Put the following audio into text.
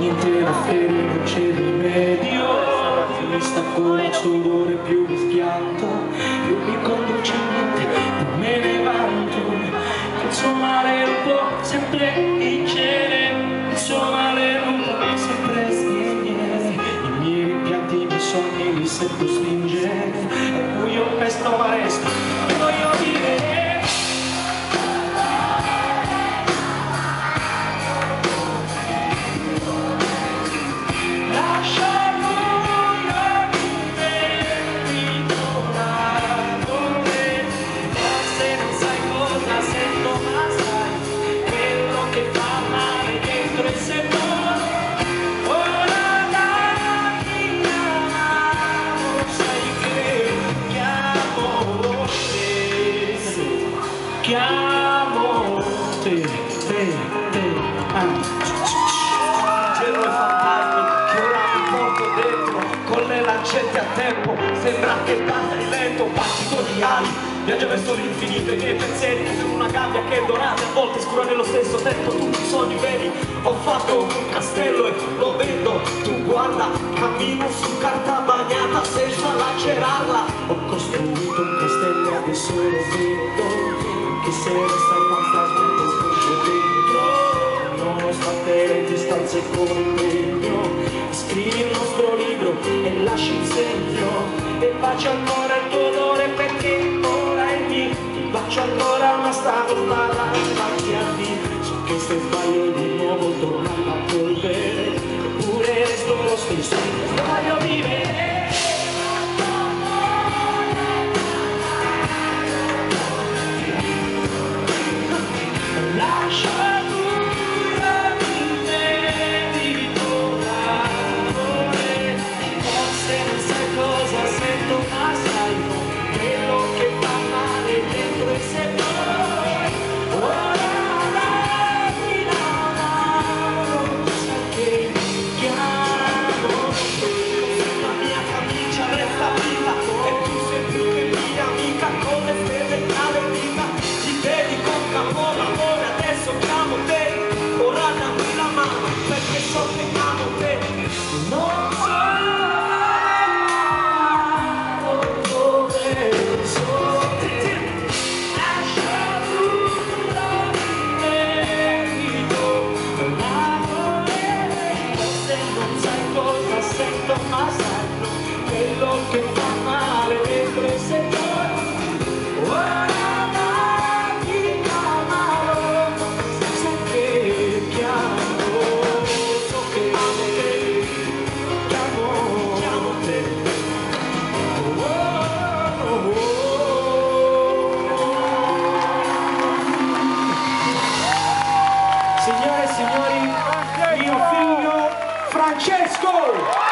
niente da fare, non c'è rimedio. Mi stacco il sudore, più mi schianto, più mi conduce in mente, più me ne vanto. Il suo male non può sempre vincere, il suo male non può sempre spegnere. I miei rimpianti, i miei sogni li sento stringere. È buio, pesto, ma resto, voglio vivere. Chiamo te, cielo e fantasmi che ora mi porto dentro, con le lancette a tempo, sembra che passa il lento, battito di ali, viaggio verso l'infinito, i miei pensieri sono una gabbia che è dorata, a volte scura nello stesso tempo, tutti i sogni veri, ho fatto un castello e lo vedo, tu guarda, cammino su carta bagnata senza lacerarla, ho costruito un castello, adesso lo vedo, che se resta in nostra smente scorge dentro, nonostante le distanze con impegno, scrivi il nostro libro e lasci il segno, e bacio ancora il tuo odore perché ora è lì, ti bacio ancora una strada davanti a te, so che se sbaglio di nuovo tornando a polvere, eppure resto lo stesso, voglio vivere. Ma sanno quello che fa male dentro e se poi ora mi chiamano, so che chiamo, so che amo te, chiamo te. Signore e signori, mio figlio Francesco!